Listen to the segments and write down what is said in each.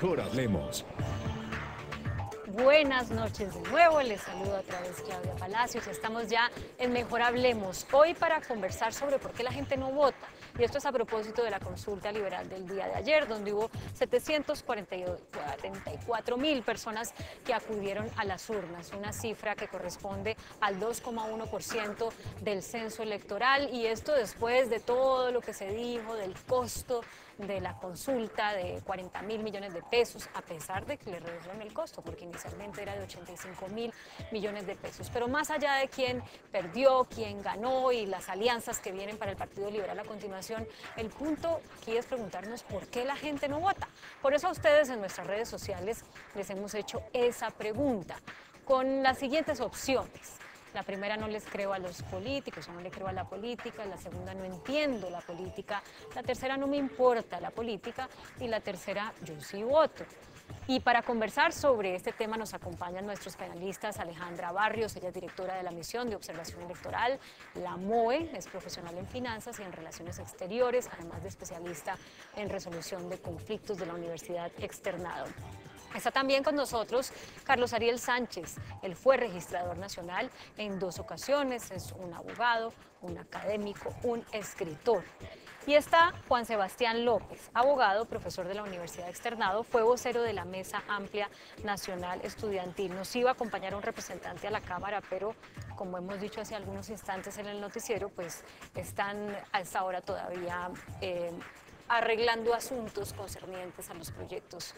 Mejor hablemos. Buenas noches de nuevo, les saludo otra vez Claudia Palacios. Estamos ya en Mejor Hablemos, hoy para conversar sobre por qué la gente no vota. Y esto es a propósito de la consulta liberal del día de ayer, donde hubo 744.000 personas que acudieron a las urnas, una cifra que corresponde al 2,1% del censo electoral. Y esto después de todo lo que se dijo del costo de la consulta de 40.000 millones de pesos, a pesar de que le redujeron el costo, porque inicialmente era de 85.000 millones de pesos. Pero más allá de quién perdió, quién ganó y las alianzas que vienen para el Partido Liberal a continuación, el punto aquí es preguntarnos por qué la gente no vota. Por eso a ustedes en nuestras redes sociales les hemos hecho esa pregunta, con las siguientes opciones. La primera, no les creo a los políticos, o no le creo a la política. La segunda, no entiendo la política. La tercera, no me importa la política. Y la tercera, yo sí voto. Y para conversar sobre este tema nos acompañan nuestros panelistas. Alejandra Barrios, ella es directora de la Misión de Observación Electoral. La MOE, es profesional en finanzas y en relaciones exteriores, además de especialista en resolución de conflictos de la Universidad Externado. Está también con nosotros Carlos Ariel Sánchez. Él fue registrador nacional en 2 ocasiones, es un abogado, un académico, un escritor. Y está Juan Sebastián López, abogado, profesor de la Universidad Externado, fue vocero de la Mesa Amplia Nacional Estudiantil. Nos iba a acompañar un representante a la Cámara, pero como hemos dicho hace algunos instantes en el noticiero, pues están a esta hora todavía arreglando asuntos concernientes a los proyectos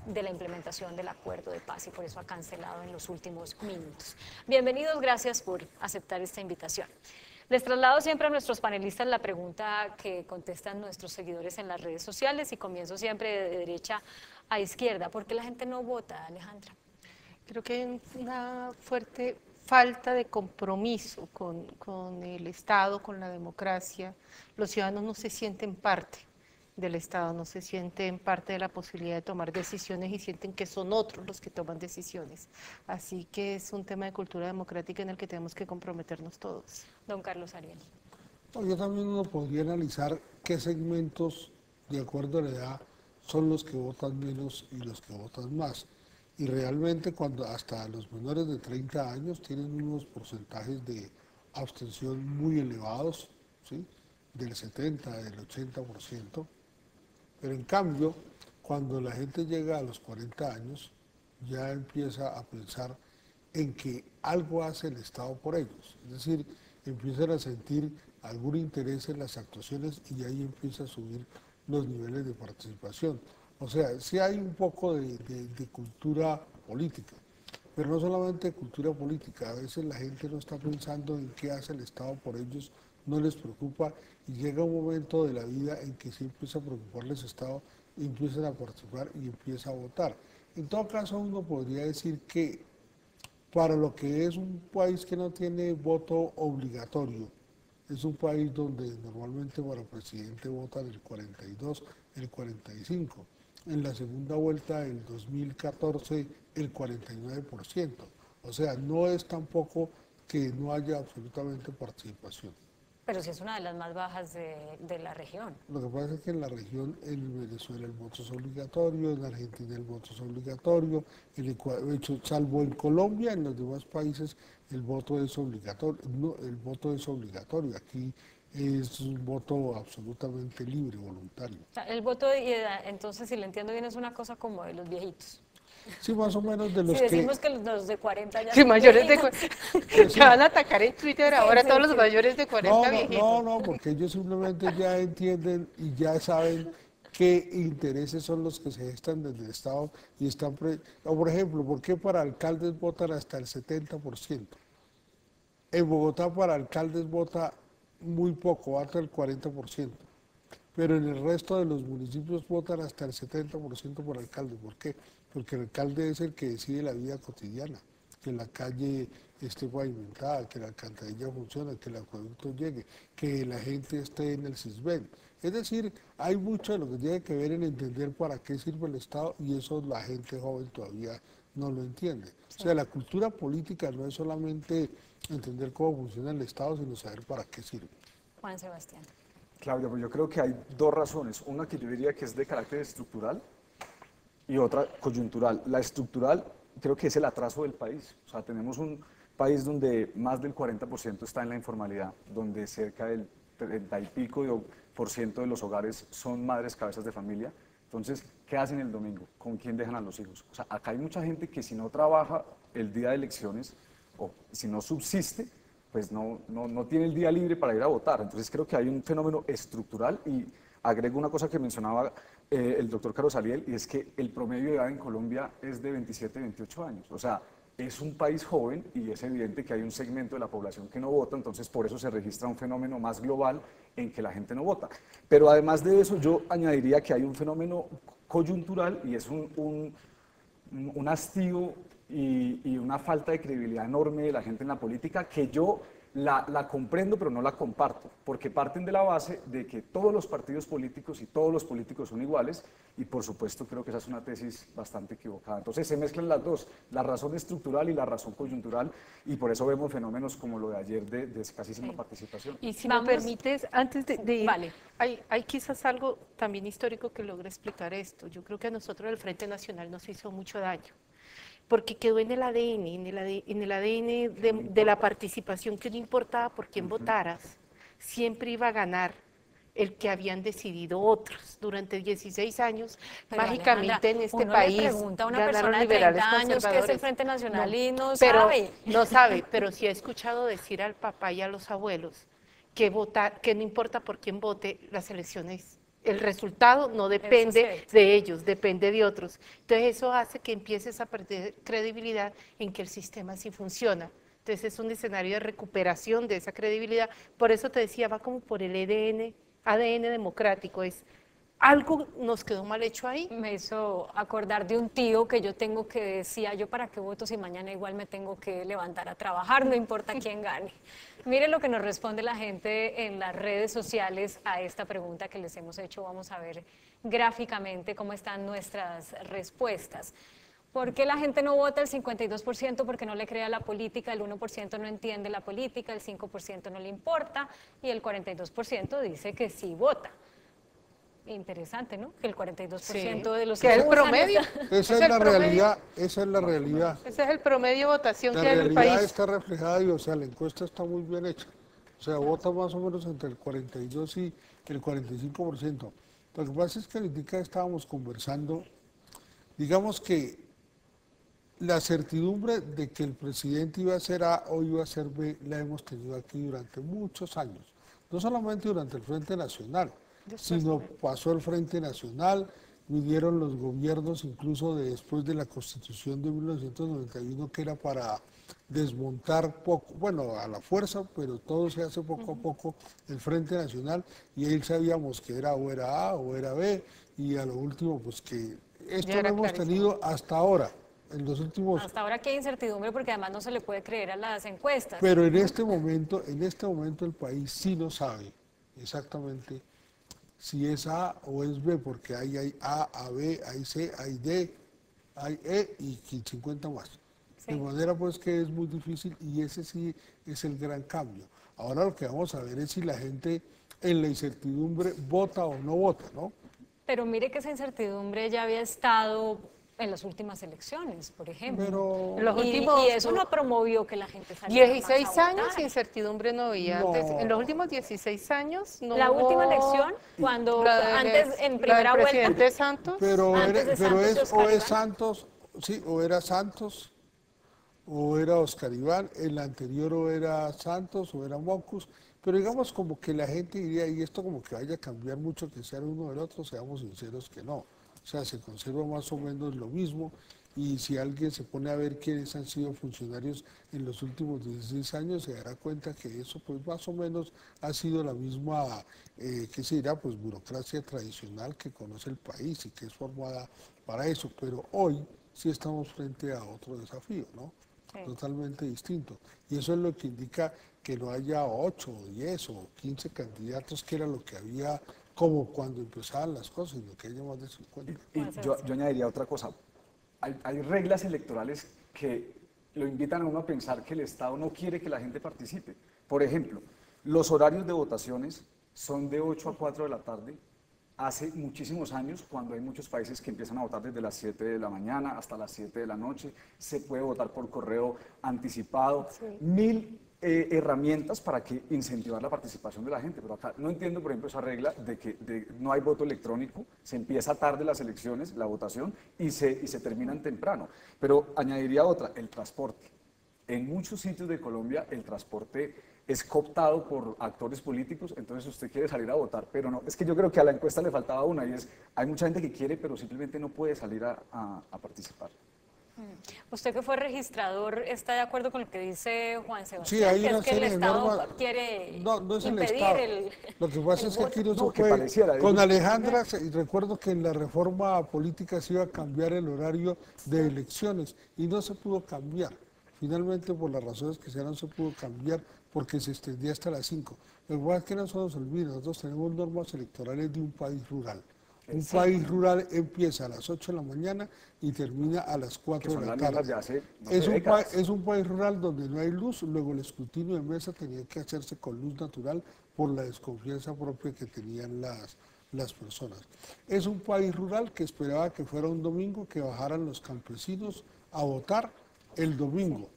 de la implementación del acuerdo de paz y por eso ha cancelado en los últimos minutos. Bienvenidos, gracias por aceptar esta invitación. Les traslado siempre a nuestros panelistas la pregunta que contestan nuestros seguidores en las redes sociales y comienzo siempre de derecha a izquierda. ¿Por qué la gente no vota, Alejandra? Creo que hay una fuerte falta de compromiso con el Estado, con la democracia. Los ciudadanos no se sienten parte del Estado, no se sienten parte de la posibilidad de tomar decisiones y sienten que son otros los que toman decisiones. Así que es un tema de cultura democrática en el que tenemos que comprometernos todos. Don Carlos Ariel. Yo también uno podría analizar qué segmentos, de acuerdo a la edad, son los que votan menos y los que votan más. Y realmente cuando hasta los menores de 30 años tienen unos porcentajes de abstención muy elevados, ¿sí? Del 70, del 80%. Pero en cambio, cuando la gente llega a los 40 años, ya empieza a pensar en que algo hace el Estado por ellos. Es decir, empiezan a sentir algún interés en las actuaciones y ahí empieza a subir los niveles de participación. O sea, sí hay un poco de cultura política, pero no solamente cultura política. A veces la gente no está pensando en qué hace el Estado por ellos, no les preocupa y llega un momento de la vida en que sí empieza a preocuparles el Estado y empiezan a participar y empieza a votar. En todo caso, uno podría decir que para lo que es un país que no tiene voto obligatorio, es un país donde normalmente para presidente votan el 42, el 45. En la segunda vuelta del 2014, el 49%. O sea, no es tampoco que no haya absolutamente participación. Pero sí es una de las más bajas de la región. Lo que pasa es que en la región, en Venezuela el voto es obligatorio, en Argentina el voto es obligatorio, en Ecuador, salvo en Colombia, en los demás países el voto es obligatorio. No, el voto es obligatorio. Aquí es un voto absolutamente libre, voluntario. O sea, el voto, entonces, si le entiendo bien, es una cosa como de los viejitos. Sí, más o menos de los si decimos que los de 40 ya Sí, mayores de 40. Se van a atacar en Twitter ahora todos los mayores de 40 viejitos. No, porque ellos simplemente ya entienden y ya saben qué intereses son los que se gestan desde el Estado y están... O por ejemplo, ¿por qué para alcaldes votan hasta el 70%? En Bogotá para alcaldes vota muy poco, hasta el 40%. Pero en el resto de los municipios votan hasta el 70% por alcalde. ¿Por qué? Porque el alcalde es el que decide la vida cotidiana, que la calle esté pavimentada, que la alcantarilla funcione, que el acueducto llegue, que la gente esté en el CISBEN. Es decir, hay mucho de lo que tiene que ver en entender para qué sirve el Estado y eso la gente joven todavía no lo entiende. Sí. O sea, la cultura política no es solamente entender cómo funciona el Estado, sino saber para qué sirve. Juan Sebastián. Claudia, pues yo creo que hay dos razones. Una que yo diría que es de carácter estructural y otra coyuntural. La estructural creo que es el atraso del país. O sea, tenemos un país donde más del 40% está en la informalidad, donde cerca del 30 y pico por ciento de los hogares son madres cabezas de familia. Entonces, ¿qué hacen el domingo? ¿Con quién dejan a los hijos? O sea, acá hay mucha gente que si no trabaja el día de elecciones o si no subsiste, pues no tiene el día libre para ir a votar. Entonces creo que hay un fenómeno estructural y agrego una cosa que mencionaba el doctor Carlos Ariel, y es que el promedio de edad en Colombia es de 27, 28 años. O sea, es un país joven y es evidente que hay un segmento de la población que no vota, entonces por eso se registra un fenómeno más global en que la gente no vota. Pero además de eso, yo añadiría que hay un fenómeno coyuntural y es un hastío y una falta de credibilidad enorme de la gente en la política que yo la comprendo, pero no la comparto, porque parten de la base de que todos los partidos políticos y todos los políticos son iguales, y por supuesto creo que esa es una tesis bastante equivocada. Entonces se mezclan las dos, la razón estructural y la razón coyuntural, y por eso vemos fenómenos como lo de ayer de escasísima participación. Y si me permites, antes de ir, Vale. hay quizás algo también histórico que logre explicar esto. Yo creo que a nosotros el Frente Nacional nos hizo mucho daño, porque quedó en el ADN, en el ADN de la participación, que no importaba por quién votaras, siempre iba a ganar el que habían decidido otros. Durante 16 años, Pero mágicamente Alejandra, en este uno país le pregunta a una ganaron persona de liberales 30 años que es el conservadores. Frente Nacional y no pero sabe. no sabe, pero sí ha escuchado decir al papá y a los abuelos que votar, que no importa por quién vote, las elecciones, el resultado no depende de ellos, depende de otros. Entonces eso hace que empieces a perder credibilidad en que el sistema sí funciona. Entonces es un escenario de recuperación de esa credibilidad. Por eso te decía, va como por el ADN democrático, es algo nos quedó mal hecho ahí. Me hizo acordar de un tío que yo tengo que decía, yo para qué voto si mañana igual me tengo que levantar a trabajar, no importa quién gane. Miren lo que nos responde la gente en las redes sociales a esta pregunta que les hemos hecho. Vamos a ver gráficamente cómo están nuestras respuestas. ¿Por qué la gente no vota? El 52% porque no le cree a la política, el 1% no entiende la política, el 5% no le importa y el 42% dice que sí vota. Interesante, ¿no? Que el 42% de los que es el usan promedio. Esa es la realidad, esa es la realidad. Ese es el promedio de votación La que hay en el realidad país. está reflejada y, o sea, la encuesta está muy bien hecha. O sea, vota más o menos entre el 42 y el 45%. Lo que pasa es que ahorita estábamos conversando, digamos que la certidumbre de que el presidente iba a ser A o iba a ser B la hemos tenido aquí durante muchos años. No solamente durante el Frente Nacional, sino pasó el Frente Nacional, vinieron los gobiernos incluso después de la Constitución de 1991, que era para desmontar poco, bueno, a la fuerza, pero todo se hace poco a poco, el Frente Nacional, y ahí sabíamos que era o era A o era B, y a lo último, pues que esto lo hemos tenido hasta ahora. En los últimos... Hasta ahora que hay incertidumbre porque además no se le puede creer a las encuestas. Pero en este momento el país sí no sabe exactamente si es A o es B, porque ahí hay A, B, hay C, hay D, hay E y 50 más. Sí. De manera pues que es muy difícil y ese sí es el gran cambio. Ahora lo que vamos a ver es si la gente en la incertidumbre vota o no vota, ¿no? Pero mire que esa incertidumbre ya había estado en las últimas elecciones, por ejemplo. Pero... Los últimos, y eso no promovió que la gente saliera 16 años incertidumbre no había. No. Antes, en los últimos 16 años no la hubo... última elección, cuando antes en primera del vuelta. presidente Santos. Pero, Santos Santos, sí, o era Santos, o era Oscar Iván, el anterior o era Santos, o era Mocus, pero digamos como que la gente diría, y esto como que vaya a cambiar mucho que sea uno del otro, seamos sinceros que no. O sea, se conserva más o menos lo mismo, y si alguien se pone a ver quiénes han sido funcionarios en los últimos 16 años, se dará cuenta que eso pues más o menos ha sido la misma, ¿qué se dirá? Pues burocracia tradicional que conoce el país y que es formada para eso, pero hoy sí estamos frente a otro desafío, ¿no? Sí. Totalmente distinto. Y eso es lo que indica que no haya 8 o 10 o 15 candidatos, que era lo que había como cuando empezaban las cosas, lo que hay más de 50. Y yo añadiría otra cosa. Hay reglas electorales que lo invitan a uno a pensar que el Estado no quiere que la gente participe. Por ejemplo, los horarios de votaciones son de 8 a 4 de la tarde hace muchísimos años, cuando hay muchos países que empiezan a votar desde las 7 de la mañana hasta las 7 de la noche, se puede votar por correo anticipado, mil herramientas para que incentivar la participación de la gente, pero acá no entiendo, por ejemplo, esa regla de que no hay voto electrónico, se empieza tarde las elecciones, la votación, y se terminan temprano. Pero añadiría otra, el transporte. En muchos sitios de Colombia el transporte es cooptado por actores políticos, entonces usted quiere salir a votar, pero no, es que yo creo que a la encuesta le faltaba una, y es, hay mucha gente que quiere, pero simplemente no puede salir a participar. Usted que fue registrador, ¿está de acuerdo con lo que dice Juan Sebastián? Sí, hay Que una es que el serie de Estado normas. quiere No es el impedir Estado. el Lo que pasa el es que aquí no voto. se que puede. pareciera, Con digo. Alejandra, y recuerdo que en la reforma política se iba a cambiar el horario de elecciones y no se pudo cambiar. Finalmente, por las razones que sean, no se pudo cambiar porque se extendía hasta las 5. Lo que pasa es que no se nos olvida, nosotros tenemos normas electorales de un país rural. Un país rural empieza a las 8 de la mañana y termina a las 4 de la tarde. Las mismas de hace, no sé, décadas. Es un país rural donde no hay luz, luego el escrutinio de mesa tenía que hacerse con luz natural por la desconfianza propia que tenían las personas. Es un país rural que esperaba que fuera un domingo, que bajaran los campesinos a votar el domingo,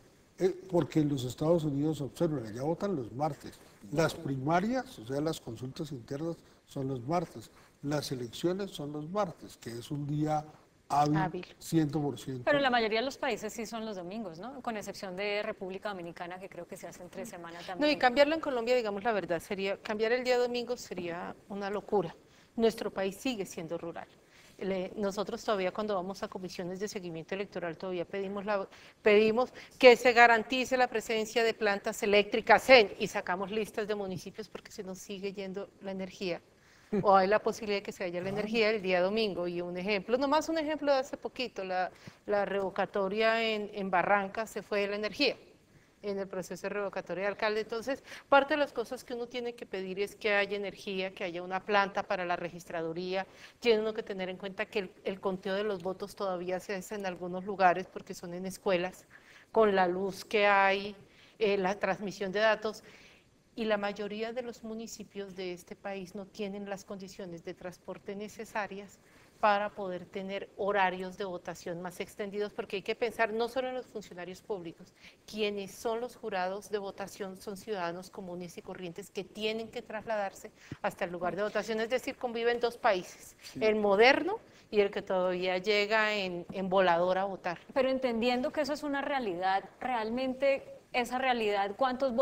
porque en los Estados Unidos, observen, allá votan los martes. Las primarias, o sea, las consultas internas, son los martes. Las elecciones son los martes, que es un día hábil. 100%. Pero en la mayoría de los países sí son los domingos, ¿no? Con excepción de República Dominicana, que creo que se hace entre semana también. No, y cambiarlo en Colombia, digamos la verdad, cambiar el día domingo sería una locura. Nuestro país sigue siendo rural. Nosotros todavía cuando vamos a comisiones de seguimiento electoral todavía pedimos que se garantice la presencia de plantas eléctricas y sacamos listas de municipios porque se nos sigue yendo la energía. O hay la posibilidad de que se vaya la energía el día domingo. Y un ejemplo, nomás un ejemplo de hace poquito, la revocatoria en Barranca se fue la energía en el proceso de revocatoria de alcalde. Entonces, parte de las cosas que uno tiene que pedir es que haya energía, que haya una planta para la registraduría. Tiene uno que tener en cuenta que el conteo de los votos todavía se hace en algunos lugares porque son en escuelas, con la luz que hay, la transmisión de datos. Y la mayoría de los municipios de este país no tienen las condiciones de transporte necesarias para poder tener horarios de votación más extendidos, porque hay que pensar no solo en los funcionarios públicos, quienes son los jurados de votación son ciudadanos comunes y corrientes que tienen que trasladarse hasta el lugar de votación, es decir, conviven dos países, el moderno y el que todavía llega en volador a votar. Pero entendiendo que eso es una realidad, realmente esa realidad, ¿cuántos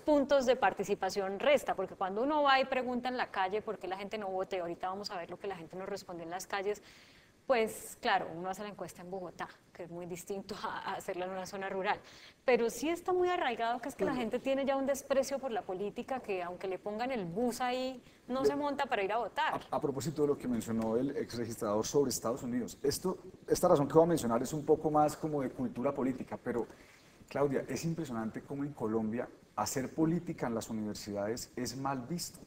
puntos de participación resta? Porque cuando uno va y pregunta en la calle por qué la gente no vota, y ahorita vamos a ver lo que la gente nos responde en las calles, pues claro, uno hace la encuesta en Bogotá, que es muy distinto a hacerla en una zona rural, pero sí está muy arraigado que es que la gente tiene ya un desprecio por la política que aunque le pongan el bus ahí, no se monta para ir a votar. A propósito de lo que mencionó el ex registrador sobre Estados Unidos, esta razón que voy a mencionar es un poco más como de cultura política, pero Claudia, es impresionante cómo en Colombia hacer política en las universidades es mal visto.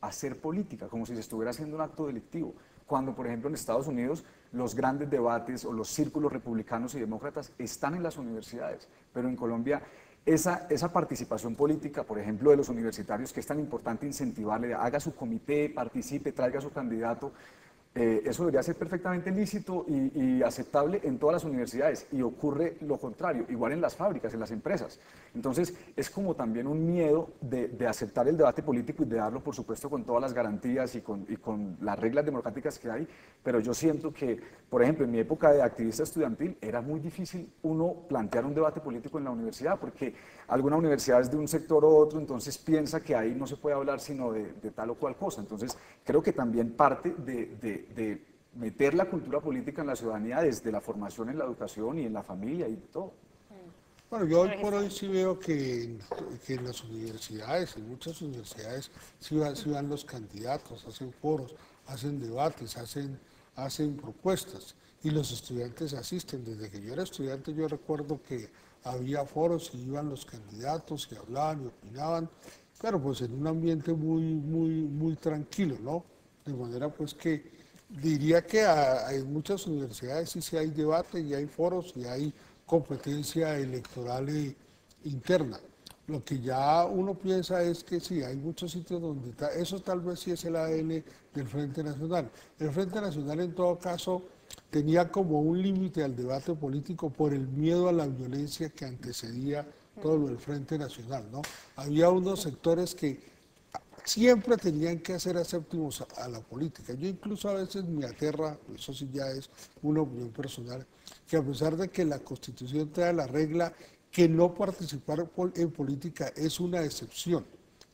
Hacer política, como si se estuviera haciendo un acto delictivo. Cuando, por ejemplo, en Estados Unidos los grandes debates o los círculos republicanos y demócratas están en las universidades, pero en Colombia esa participación política, por ejemplo, de los universitarios, que es tan importante incentivarle, haga su comité, participe, traiga a su candidato, eso debería ser perfectamente lícito y aceptable en todas las universidades, y ocurre lo contrario, igual en las fábricas, en las empresas. Entonces, es como también un miedo de aceptar el debate político y de darlo, por supuesto, con todas las garantías y con las reglas democráticas que hay, pero yo siento que, por ejemplo, en mi época de activista estudiantil, era muy difícil uno plantear un debate político en la universidad, porque alguna universidad es de un sector u otro, entonces piensa que ahí no se puede hablar sino de tal o cual cosa. Entonces, creo que también parte de meter la cultura política en la ciudadanía desde la formación en la educación y en la familia y todo. Bueno, yo hoy por hoy sí veo que en las universidades, en muchas universidades, sí van los candidatos, hacen foros, hacen debates, hacen propuestas, y los estudiantes asisten. Desde que yo era estudiante yo recuerdo que había foros y iban los candidatos y hablaban y opinaban, pero pues en un ambiente muy tranquilo, ¿no? De manera pues que diría que en muchas universidades sí hay debate y hay foros y hay competencia electoral interna. Lo que ya uno piensa es que sí, hay muchos sitios donde eso tal vez sí es el ADN del Frente Nacional. El Frente Nacional en todo caso tenía como un límite al debate político por el miedo a la violencia que antecedía todo lo del Frente Nacional, ¿no? Había unos sectores que siempre tenían que hacer acéptimos a la política. Yo incluso a veces me aterra, eso sí ya es una opinión personal, que a pesar de que la Constitución trae la regla que no participar en política es una excepción,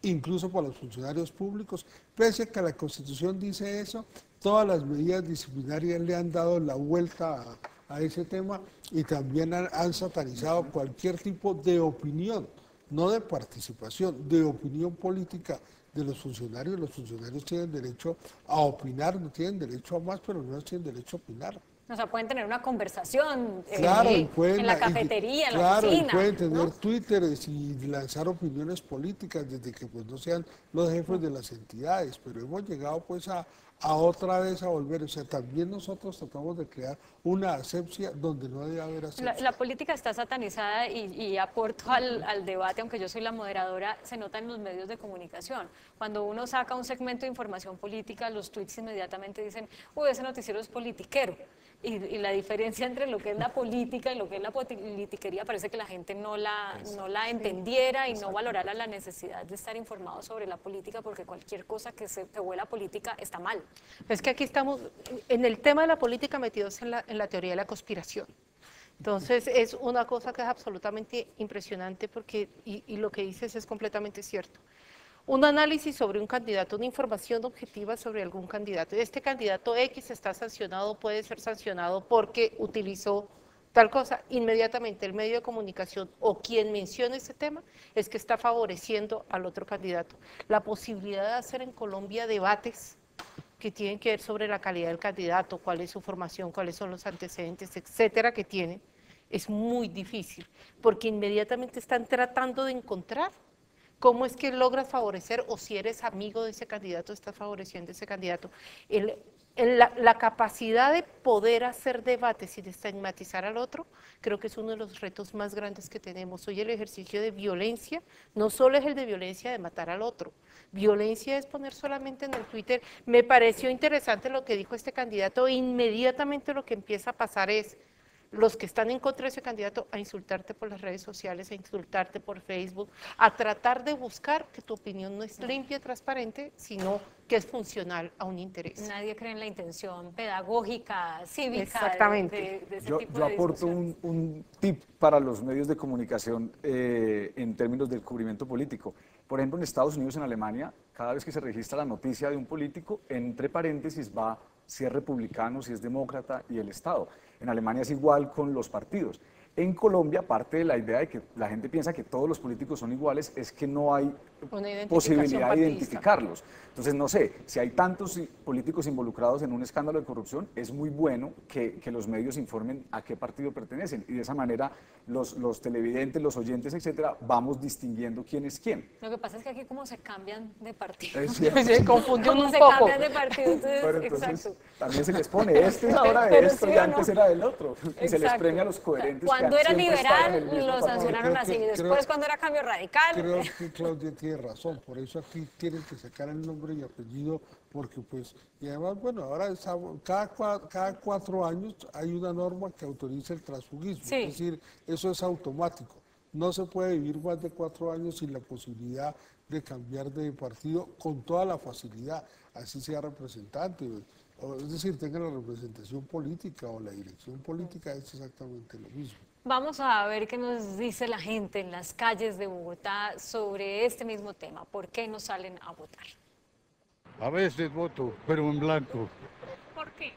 incluso para los funcionarios públicos, pese a que la Constitución dice eso, todas las medidas disciplinarias le han dado la vuelta a ese tema y también han satanizado cualquier tipo de opinión, no de participación, de opinión política de los funcionarios. Los funcionarios tienen derecho a opinar, no tienen derecho a más, pero no tienen derecho a opinar. O sea, pueden tener una conversación Claro, en la cafetería, en la claro, oficina. y pueden tener ¿no? Twitteres y lanzar opiniones políticas desde que pues no sean los jefes de las entidades, pero hemos llegado pues a otra vez a volver, o sea, también nosotros tratamos de crear una asepsia donde no debe haber asepsia. La política está satanizada y aporto al debate, aunque yo soy la moderadora, se nota en los medios de comunicación. Cuando uno saca un segmento de información política, los tweets inmediatamente dicen, uy, ese noticiero es politiquero. Y la diferencia entre lo que es la política y lo que es la politiquería parece que la gente no la entendiera y no valorara la necesidad de estar informado sobre la política, porque cualquier cosa que huela a política está mal. Es que aquí estamos en el tema de la política metidos en la teoría de la conspiración. Entonces es una cosa que es absolutamente impresionante porque, y lo que dices es completamente cierto. Un análisis sobre un candidato, una información objetiva sobre algún candidato. Este candidato X está sancionado, puede ser sancionado porque utilizó tal cosa. Inmediatamente el medio de comunicación o quien menciona ese tema es que está favoreciendo al otro candidato. La posibilidad de hacer en Colombia debates que tienen que ver sobre la calidad del candidato, cuál es su formación, cuáles son los antecedentes, etcétera, que tiene, es muy difícil, porque inmediatamente están tratando de encontrar cómo es que logras favorecer, o si eres amigo de ese candidato, estás favoreciendo a ese candidato. La capacidad de poder hacer debates sin estigmatizar al otro, creo que es uno de los retos más grandes que tenemos. Hoy el ejercicio de violencia no solo es el de violencia de matar al otro, violencia es poner solamente en el Twitter. Me pareció interesante lo que dijo este candidato, e inmediatamente lo que empieza a pasar es los que están en contra de ese candidato a insultarte por las redes sociales, a insultarte por Facebook, a tratar de buscar que tu opinión no es limpia y transparente, sino que es funcional a un interés. Nadie cree en la intención pedagógica, cívica. Exactamente. De ese Yo tipo de aporto discusiones. un tip para los medios de comunicación en términos del cubrimiento político. Por ejemplo, en Estados Unidos, en Alemania, cada vez que se registra la noticia de un político, entre paréntesis va si es republicano, si es demócrata y el Estado. En Alemania es igual con los partidos. En Colombia, parte de la idea de que la gente piensa que todos los políticos son iguales es que no hay posibilidad de identificarlos. Entonces, no sé, si hay tantos políticos involucrados en un escándalo de corrupción, es muy bueno que los medios informen a qué partido pertenecen y de esa manera los televidentes, los oyentes, etcétera, vamos distinguiendo quién es quién. Lo que pasa es que aquí como se cambian de partido. Se confundió Como un se poco. cambian de partido, entonces, Pero entonces, exacto. también se les pone, este es ahora de Pero esto sí y o antes no. era del otro. Y se les Exacto. premia a los coherentes. Cuando que era siempre estaban en el liberal, mismo lo partido. sancionaron así. Después, cuando era cambio radical. Creo que Claudia tiene razón, por eso aquí tienen que sacar el nombre y apellido, porque pues, y además, bueno, ahora cada 4 años hay una norma que autoriza el transfugismo, Sí. es decir, eso es automático. No se puede vivir más de 4 años sin la posibilidad de cambiar de partido con toda la facilidad, así sea representante, es decir, tenga la representación política o la dirección política, es exactamente lo mismo. Vamos a ver qué nos dice la gente en las calles de Bogotá sobre este mismo tema. ¿Por qué no salen a votar? A veces voto, pero en blanco. ¿Por qué?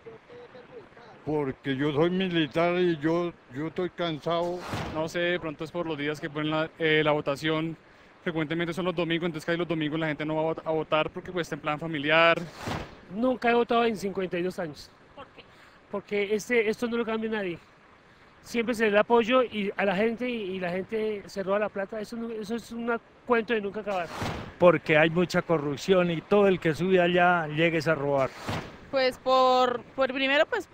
Porque yo soy militar y yo estoy cansado. No sé, de pronto es por los días que ponen la votación. Frecuentemente son los domingos, entonces casi los domingos la gente no va a votar porque pues está en plan familiar. Nunca he votado en 52 años. ¿Por qué? Porque esto no lo cambia nadie. Siempre se le da apoyo a la gente y la gente se roba la plata. Eso es un cuento de nunca acabar. Porque hay mucha corrupción y todo el que sube allá llegues a robar. Pues por primero pues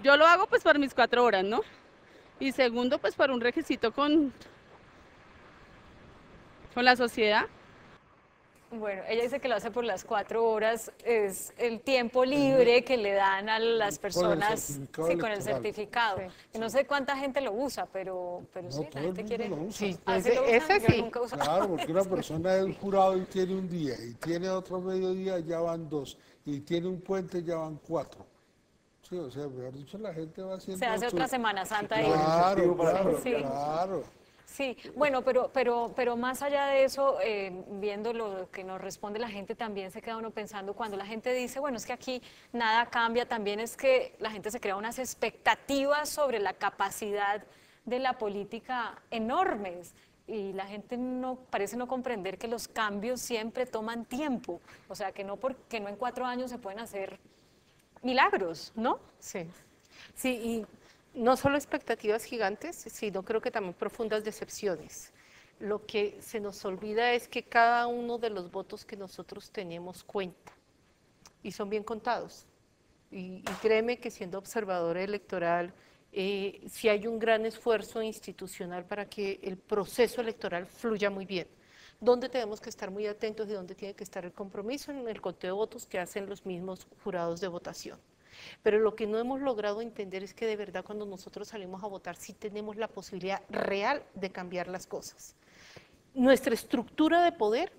yo lo hago pues por mis 4 horas, ¿no? Y segundo pues por un requisito con Por la sociedad. Bueno, ella dice que lo hace por las 4 horas, es el tiempo libre que le dan a las personas certificado sí, con el electoral. certificado. Sí. Y no sé cuánta gente lo usa, pero No, sí, la todo el gente mundo quiere. lo usa. Sí, ¿Ah, sí lo usan? ese Yo sí. nunca he usado. Claro, porque una persona es jurado y tiene un día, y tiene otro mediodía, ya van 2, y tiene un puente, ya van 4. Sí, o sea, mejor dicho, la gente va haciendo... Se hace otra Semana Santa ahí. Claro, para claro, Sí. claro. Sí, bueno, pero más allá de eso, viendo lo que nos responde la gente, también se queda uno pensando, cuando la gente dice, bueno, es que aquí nada cambia, también es que la gente se crea unas expectativas sobre la capacidad de la política enormes. Y la gente no parece no comprender que los cambios siempre toman tiempo. O sea, que no en 4 años se pueden hacer milagros, ¿no? Sí, sí, y no solo expectativas gigantes, sino creo que también profundas decepciones. Lo que se nos olvida es que cada uno de los votos que nosotros tenemos cuenta y son bien contados. Y créeme que siendo observador electoral, si hay un gran esfuerzo institucional para que el proceso electoral fluya muy bien. Donde tenemos que estar muy atentos y donde tiene que estar el compromiso en el conteo de votos que hacen los mismos jurados de votación. Pero lo que no hemos logrado entender es que de verdad cuando nosotros salimos a votar sí tenemos la posibilidad real de cambiar las cosas. Nuestra estructura de poder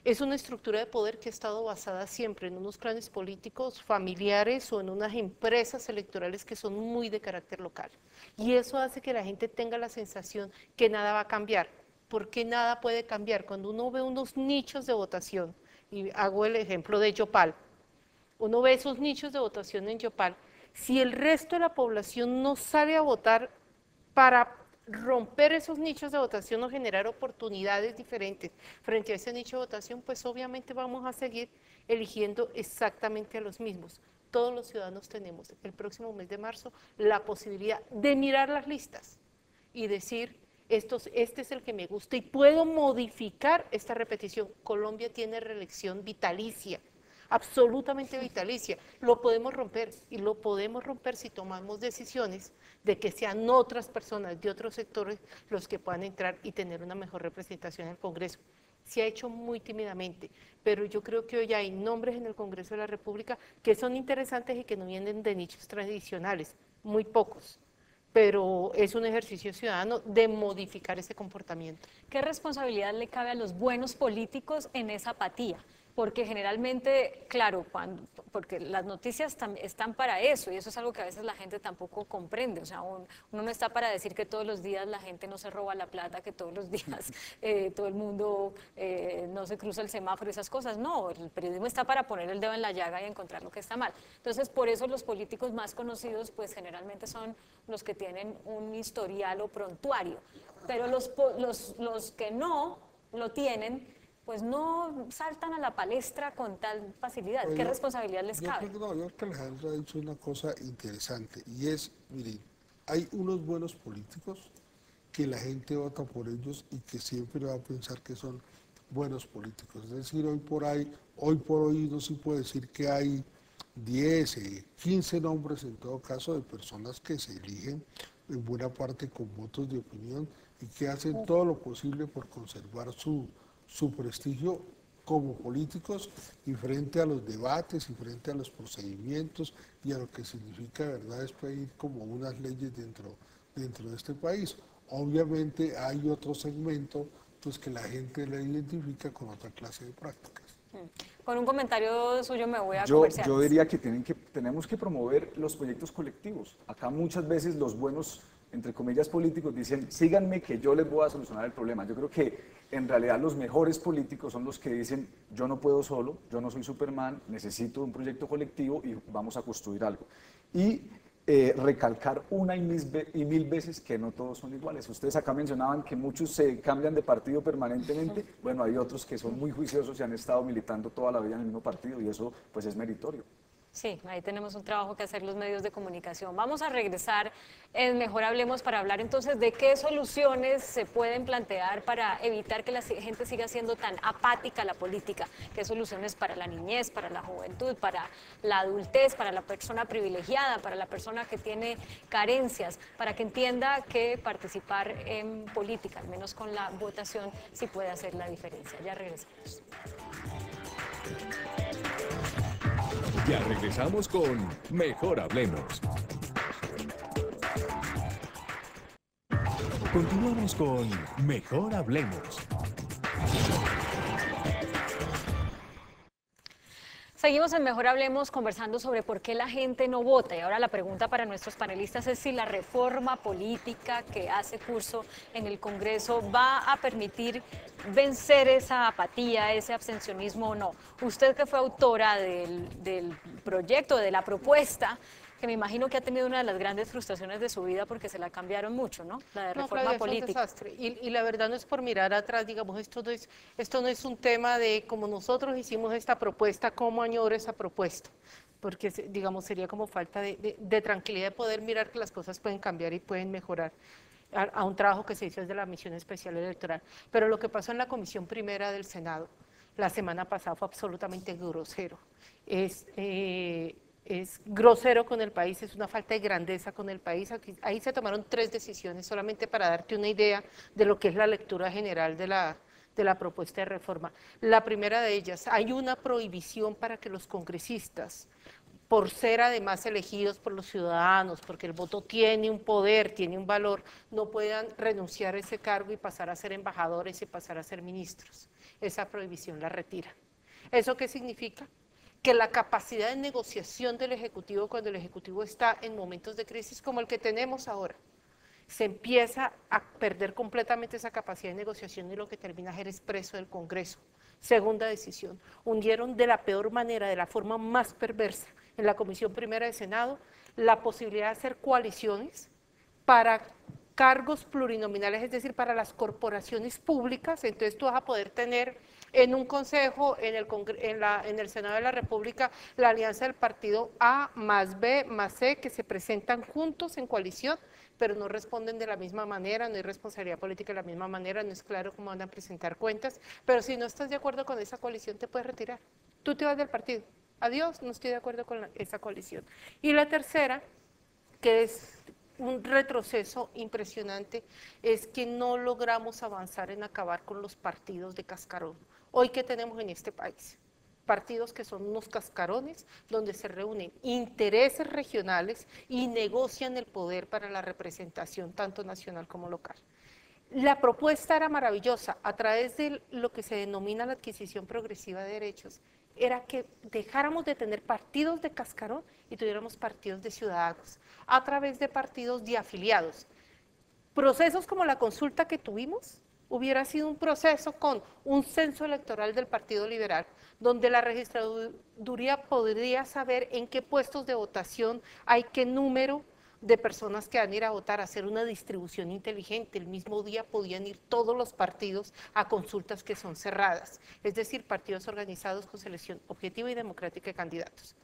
es una estructura de poder que ha estado basada siempre en unos clanes políticos familiares o en unas empresas electorales que son muy de carácter local. Y eso hace que la gente tenga la sensación que nada va a cambiar. ¿Por qué nada puede cambiar? Cuando uno ve unos nichos de votación, y hago el ejemplo de Yopal, uno ve esos nichos de votación en Yopal, si el resto de la población no sale a votar para romper esos nichos de votación o generar oportunidades diferentes frente a ese nicho de votación, pues obviamente vamos a seguir eligiendo exactamente a los mismos. Todos los ciudadanos tenemos el próximo mes de marzo la posibilidad de mirar las listas y decir, este es el que me gusta y puedo modificar esta repetición. Colombia tiene reelección vitalicia, absolutamente vitalicia. Lo podemos romper y lo podemos romper si tomamos decisiones de que sean otras personas de otros sectores los que puedan entrar y tener una mejor representación en el Congreso. Se ha hecho muy tímidamente, pero yo creo que hoy hay nombres en el Congreso de la República que son interesantes y que no vienen de nichos tradicionales, muy pocos, pero es un ejercicio ciudadano de modificar ese comportamiento. ¿Qué responsabilidad le cabe a los buenos políticos en esa apatía? Porque generalmente, claro, porque las noticias están para eso y eso es algo que a veces la gente tampoco comprende. O sea, uno no está para decir que todos los días la gente no se roba la plata, que todos los días todo el mundo no se cruza el semáforo, esas cosas. No, el periodismo está para poner el dedo en la llaga y encontrar lo que está mal. Entonces, por eso los políticos más conocidos, pues generalmente son los que tienen un historial o prontuario. Pero los que no lo tienen, pues no saltan a la palestra con tal facilidad. ¿Qué responsabilidad les cabe? Yo creo que Alejandra ha dicho una cosa interesante y es, miren, hay unos buenos políticos que la gente vota por ellos y que siempre va a pensar que son buenos políticos. Es decir, hoy por hoy no se puede decir que hay 10, 15 nombres en todo caso de personas que se eligen en buena parte con votos de opinión y que hacen todo lo posible por conservar su prestigio como políticos y frente a los debates y frente a los procedimientos y a lo que significa, verdad, es pedir como unas leyes dentro de este país. Obviamente hay otro segmento pues que la gente le identifica con otra clase de prácticas. Con un comentario suyo me voy a Yo comerciales. diría que tenemos que promover los proyectos colectivos. Acá muchas veces los buenos, entre comillas, políticos dicen, síganme que yo les voy a solucionar el problema. Yo creo que en realidad los mejores políticos son los que dicen, yo no puedo solo, yo no soy Superman, necesito un proyecto colectivo y vamos a construir algo. Y recalcar una y mil veces que no todos son iguales. Ustedes acá mencionaban que muchos se cambian de partido permanentemente. Bueno, hay otros que son muy juiciosos y han estado militando toda la vida en el mismo partido y eso pues es meritorio. Sí, ahí tenemos un trabajo que hacer los medios de comunicación. Vamos a regresar en Mejor Hablemos para hablar entonces de qué soluciones se pueden plantear para evitar que la gente siga siendo tan apática a la política, qué soluciones para la niñez, para la juventud, para la adultez, para la persona privilegiada, para la persona que tiene carencias, para que entienda que participar en política, al menos con la votación, sí puede hacer la diferencia. Ya regresamos. Ya regresamos con Mejor Hablemos. Continuamos con Mejor Hablemos. Seguimos en Mejor Hablemos conversando sobre por qué la gente no vota. Y ahora la pregunta para nuestros panelistas es si la reforma política que hace curso en el Congreso va a permitir vencer esa apatía, ese abstencionismo o no. Usted que fue autora del proyecto, de la propuesta, que me imagino que ha tenido una de las grandes frustraciones de su vida porque se la cambiaron mucho, ¿no? La de reforma Claudia, política. Es un desastre. Y la verdad no es por mirar atrás, digamos, esto no es un tema de como nosotros hicimos esta propuesta, cómo añoro esa propuesta, porque, digamos, sería como falta de tranquilidad de poder mirar que las cosas pueden cambiar y pueden mejorar a un trabajo que se hizo desde la Misión Especial Electoral. Pero lo que pasó en la Comisión Primera del Senado la semana pasada fue absolutamente grosero. Es grosero con el país, es una falta de grandeza con el país. Ahí se tomaron 3 decisiones, solamente para darte una idea de lo que es la lectura general de la propuesta de reforma. La primera de ellas, hay una prohibición para que los congresistas, por ser además elegidos por los ciudadanos, porque el voto tiene un poder, tiene un valor, no puedan renunciar a ese cargo y pasar a ser embajadores y pasar a ser ministros. Esa prohibición la retira. ¿Eso qué significa? Que la capacidad de negociación del Ejecutivo, cuando el Ejecutivo está en momentos de crisis como el que tenemos ahora, se empieza a perder completamente esa capacidad de negociación y lo que termina es expreso del Congreso. Segunda decisión, hundieron de la peor manera, de la forma más perversa, en la Comisión Primera del Senado, la posibilidad de hacer coaliciones para cargos plurinominales, es decir, para las corporaciones públicas. Entonces tú vas a poder tener en un consejo, en el Senado de la República, la alianza del partido A más B más C, que se presentan juntos en coalición, pero no responden de la misma manera, no hay responsabilidad política de la misma manera, no es claro cómo van a presentar cuentas, pero si no estás de acuerdo con esa coalición te puedes retirar, tú te vas del partido, adiós, no estoy de acuerdo con esa coalición. Y la tercera, que es un retroceso impresionante, es que no logramos avanzar en acabar con los partidos de cascarón. Hoy, ¿qué tenemos en este país? Partidos que son unos cascarones donde se reúnen intereses regionales y negocian el poder para la representación tanto nacional como local. La propuesta era maravillosa, a través de lo que se denomina la adquisición progresiva de derechos, era que dejáramos de tener partidos de cascarón y tuviéramos partidos de ciudadanos, a través de partidos de afiliados. Procesos como la consulta que tuvimos, hubiera sido un proceso con un censo electoral del Partido Liberal, donde la registraduría podría saber en qué puestos de votación hay qué número de personas que van a ir a votar, hacer una distribución inteligente. El mismo día podían ir todos los partidos a consultas que son cerradas, es decir, partidos organizados con selección objetiva y democrática de candidatos.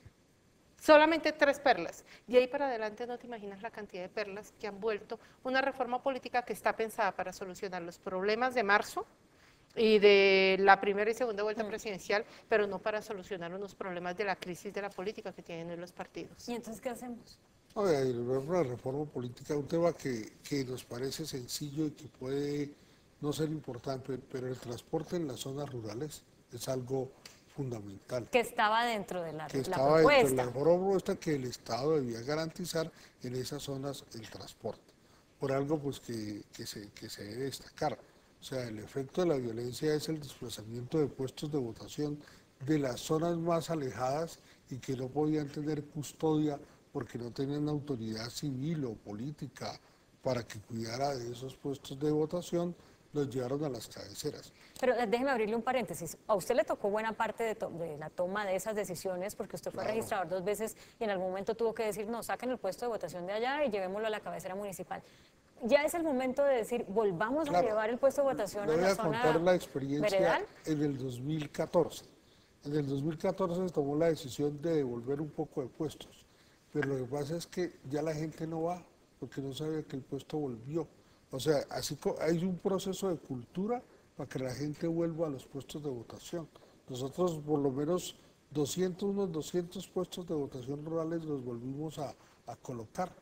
Solamente 3 perlas. De ahí para adelante no te imaginas la cantidad de perlas que han vuelto una reforma política que está pensada para solucionar los problemas de marzo y de la primera y segunda vuelta presidencial, pero no para solucionar unos problemas de la crisis de la política que tienen hoy los partidos. ¿Y entonces qué hacemos? La reforma política es un tema que nos parece sencillo y que puede no ser importante, pero el transporte en las zonas rurales es algo fundamental. Que estaba dentro de la propuesta. Estaba dentro de la propuesta que el Estado debía garantizar en esas zonas el transporte, por algo pues que se debe destacar. O sea, el efecto de la violencia es el desplazamiento de puestos de votación de las zonas más alejadas y que no podían tener custodia porque no tenían autoridad civil o política para que cuidara de esos puestos de votación, los llevaron a las cabeceras. Pero déjeme abrirle un paréntesis. A usted le tocó buena parte de la toma de esas decisiones porque usted fue registrador 2 veces y en algún momento tuvo que decir, no, saquen el puesto de votación de allá y llevémoslo a la cabecera municipal. Ya es el momento de decir, volvamos a llevar el puesto de votación a la zona voy a contar la experiencia veredal. en el 2014. En el 2014 se tomó la decisión de devolver un poco de puestos, pero lo que pasa es que ya la gente no va porque no sabía que el puesto volvió. O sea, hay un proceso de cultura para que la gente vuelva a los puestos de votación. Nosotros por lo menos unos 200 puestos de votación rurales los volvimos a colocar,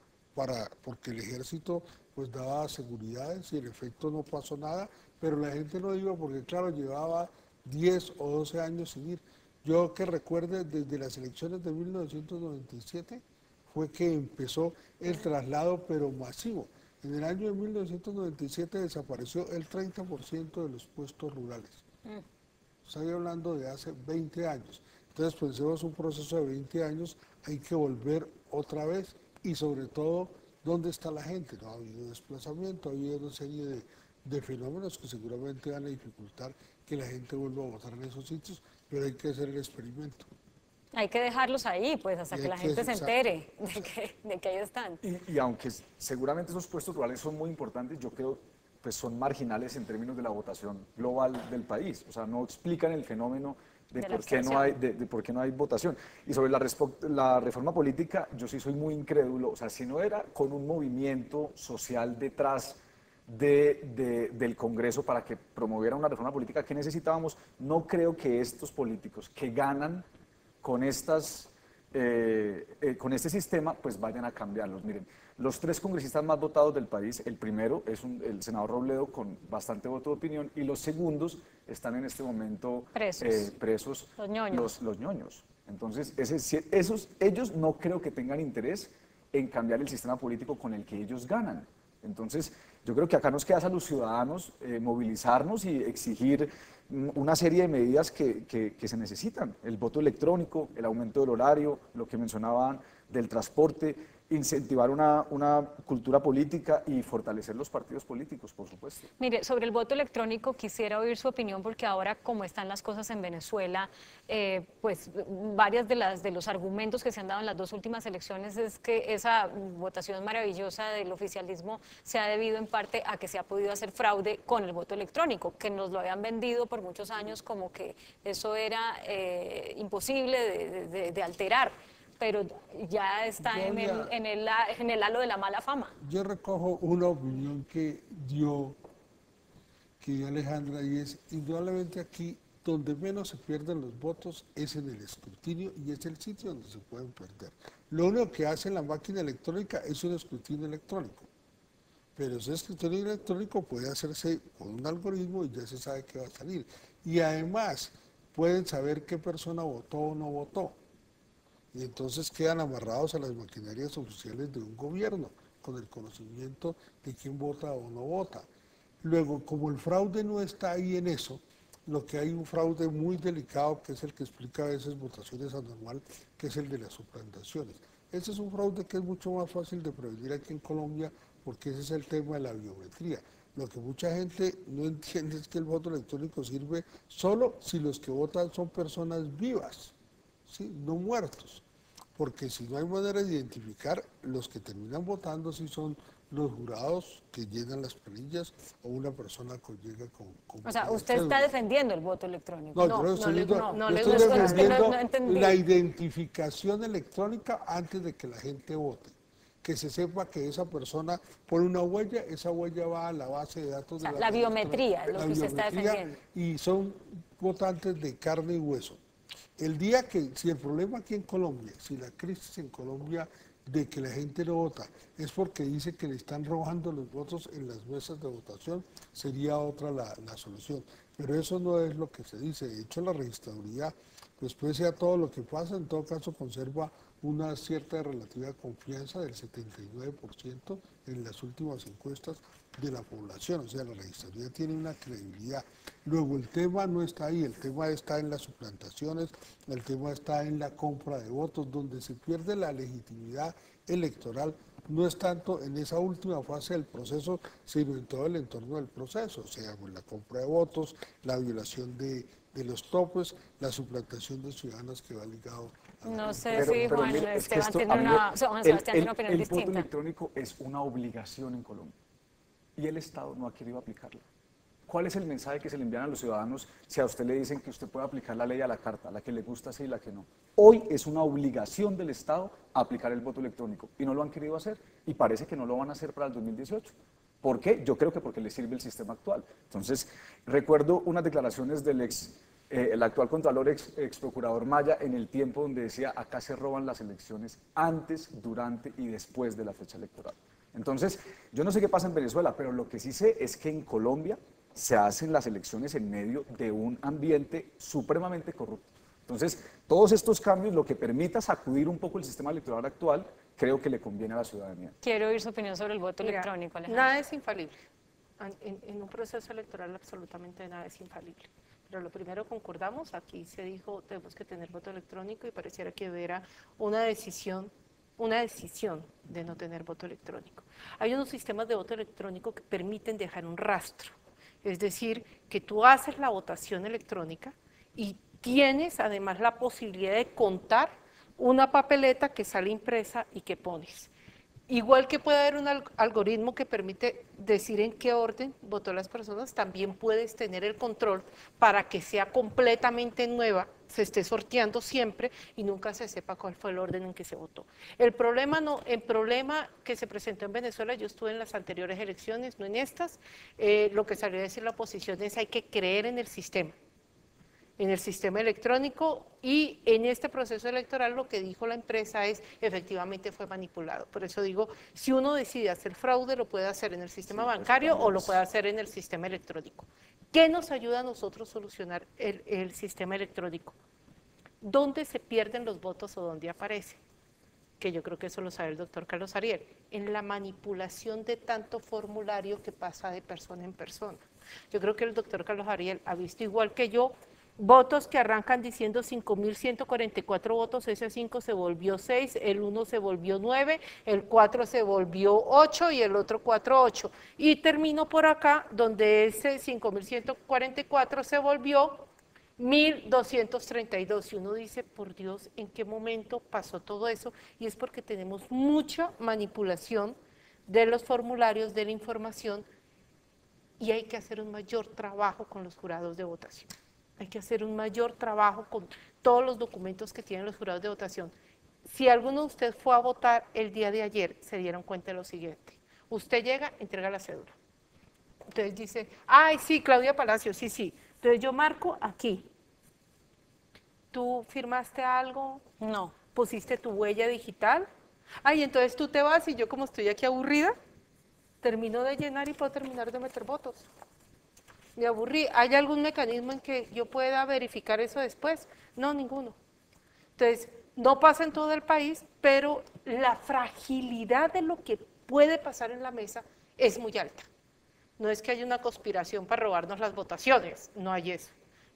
porque el ejército pues daba seguridades y en efecto no pasó nada, pero la gente no iba porque claro, llevaba 10 o 12 años sin ir. Yo que recuerde, desde las elecciones de 1997 fue que empezó el traslado, pero masivo. En el año de 1997 desapareció el 30% de los puestos rurales. Estoy hablando de hace 20 años. Entonces pensemos un proceso de 20 años, hay que volver otra vez y sobre todo, ¿dónde está la gente? No ha habido desplazamiento, ha habido una serie de fenómenos que seguramente van a dificultar que la gente vuelva a votar en esos sitios, pero hay que hacer el experimento. Hay que dejarlos ahí, pues, hasta que la gente se entere de que ahí están. Y aunque seguramente esos puestos rurales son muy importantes, yo creo pues son marginales en términos de la votación global del país. O sea, no explican el fenómeno de por qué no hay votación. Y sobre la reforma política, yo sí soy muy incrédulo. O sea, si no era con un movimiento social detrás del Congreso para que promoviera una reforma política que necesitábamos, no creo que estos políticos que ganan con este sistema, pues vayan a cambiarlos. Miren, los 3 congresistas más votados del país, el primero es el senador Robledo con bastante voto de opinión y los segundos están en este momento presos los ñoños. Entonces, ellos no creo que tengan interés en cambiar el sistema político con el que ellos ganan. Entonces, yo creo que acá nos queda a los ciudadanos movilizarnos y exigir una serie de medidas que se necesitan. El voto electrónico, el aumento del horario, lo que mencionaban del transporte, incentivar una cultura política y fortalecer los partidos políticos, por supuesto. Mire, sobre el voto electrónico quisiera oír su opinión porque ahora como están las cosas en Venezuela, pues varias de los argumentos que se han dado en las 2 últimas elecciones es que esa votación maravillosa del oficialismo se ha debido en parte a que se ha podido hacer fraude con el voto electrónico, que nos lo habían vendido por muchos años como que eso era imposible de alterar, pero ya está en el halo de la mala fama. Yo recojo una opinión que dio Alejandra, y es indudablemente aquí donde menos se pierden los votos es en el escrutinio y es el sitio donde se pueden perder. Lo único que hace la máquina electrónica es un escrutinio electrónico, pero ese escrutinio electrónico puede hacerse con un algoritmo y ya se sabe qué va a salir. Y además pueden saber qué persona votó o no votó. Y entonces quedan amarrados a las maquinarias oficiales de un gobierno, con el conocimiento de quién vota o no vota. Luego, como el fraude no está ahí en eso, lo que hay un fraude muy delicado, que es el que explica a veces votaciones anormal, que es el de las suplantaciones. Ese es un fraude que es mucho más fácil de prevenir aquí en Colombia, porque ese es el tema de la biometría. Lo que mucha gente no entiende es que el voto electrónico sirve solo si los que votan son personas vivas, ¿sí? No muertos, porque si no hay manera de identificar, los que terminan votando sí son los jurados que llenan las planillas o una persona que llega con o sea, usted está defendiendo el voto electrónico. No, yo estoy defendiendo la identificación electrónica antes de que la gente vote. Que se sepa que esa persona pone una huella, esa huella va a la base de datos de la biometría, lo que usted está defendiendo. Y son votantes de carne y hueso. El día que, si el problema aquí en Colombia, si la crisis en Colombia de que la gente no vota es porque dice que le están robando los votos en las mesas de votación, sería otra la solución. Pero eso no es lo que se dice. De hecho, la registraduría, pues pese a todo lo que pasa, en todo caso conserva una cierta relativa confianza del 79% en las últimas encuestas de la población, o sea, la registraduría tiene una credibilidad. Luego el tema no está ahí, el tema está en las suplantaciones, el tema está en la compra de votos, donde se pierde la legitimidad electoral, no es tanto en esa última fase del proceso, sino en todo el entorno del proceso, o sea, con la compra de votos, la violación de los topes, la suplantación de ciudadanos que va ligado a la no sé si Juan Sebastián tiene una opinión distinta. El voto electrónico es una obligación en Colombia y el Estado no ha querido aplicarla. ¿cuál es el mensaje que se le envían a los ciudadanos si a usted le dicen que usted puede aplicar la ley a la carta, la que le gusta sí y la que no? Hoy es una obligación del Estado aplicar el voto electrónico y no lo han querido hacer y parece que no lo van a hacer para el 2018. ¿Por qué? Yo creo que porque le sirve el sistema actual. Entonces, recuerdo unas declaraciones del el actual Contralor ex Procurador Maya en el tiempo donde decía, acá se roban las elecciones antes, durante y después de la fecha electoral. Entonces, yo no sé qué pasa en Venezuela, pero lo que sí sé es que en Colombia se hacen las elecciones en medio de un ambiente supremamente corrupto. Entonces, todos estos cambios, lo que permita sacudir un poco el sistema electoral actual, creo que le conviene a la ciudadanía. Quiero oír su opinión sobre el voto electrónico, Alejandra. Nada es infalible. En un proceso electoral absolutamente nada es infalible. Pero lo primero concordamos, aquí se dijo tenemos que tener voto electrónico y pareciera que hubiera una decisión de no tener voto electrónico. Hay unos sistemas de voto electrónico que permiten dejar un rastro, es decir, que tú haces la votación electrónica y tienes además la posibilidad de contar una papeleta que sale impresa y que pones. Igual que puede haber un algoritmo que permite decir en qué orden votó las personas, también puedes tener el control para que sea completamente nueva, se esté sorteando siempre y nunca se sepa cuál fue el orden en que se votó. El problema que se presentó en Venezuela, yo estuve en las anteriores elecciones, no en estas, lo que salió a decir la oposición es hay que creer en el sistema electrónico, y en este proceso electoral lo que dijo la empresa es efectivamente fue manipulado. Por eso digo, si uno decide hacer fraude, lo puede hacer en el sistema bancario o lo puede hacer en el sistema electrónico. ¿Qué nos ayuda a nosotros a solucionar el sistema electrónico? ¿Dónde se pierden los votos o dónde aparecen? Que yo creo que eso lo sabe el doctor Carlos Ariel, en la manipulación de tanto formulario que pasa de persona en persona. Yo creo que el doctor Carlos Ariel ha visto igual que yo votos que arrancan diciendo 5.144 votos, ese 5 se volvió 6, el 1 se volvió 9, el 4 se volvió 8 y el otro 4, 8. Y termino por acá, donde ese 5.144 se volvió 1.232. Y uno dice, por Dios, ¿en qué momento pasó todo eso? Y es porque tenemos mucha manipulación de los formularios, de la información, y hay que hacer un mayor trabajo con los jurados de votación. Hay que hacer un mayor trabajo con todos los documentos que tienen los jurados de votación. Si alguno de ustedes fue a votar el día de ayer, se dieron cuenta de lo siguiente. Usted llega, entrega la cédula. Entonces dice, ay, sí, Claudia Palacio, sí, sí. Entonces yo marco aquí. ¿Tú firmaste algo? No. ¿Pusiste tu huella digital? Ay, entonces tú te vas y yo como estoy aquí aburrida, termino de llenar y puedo terminar de meter votos. Me aburrí. ¿Hay algún mecanismo en que yo pueda verificar eso después? No, ninguno. Entonces, no pasa en todo el país, pero la fragilidad de lo que puede pasar en la mesa es muy alta. No es que haya una conspiración para robarnos las votaciones, no hay eso,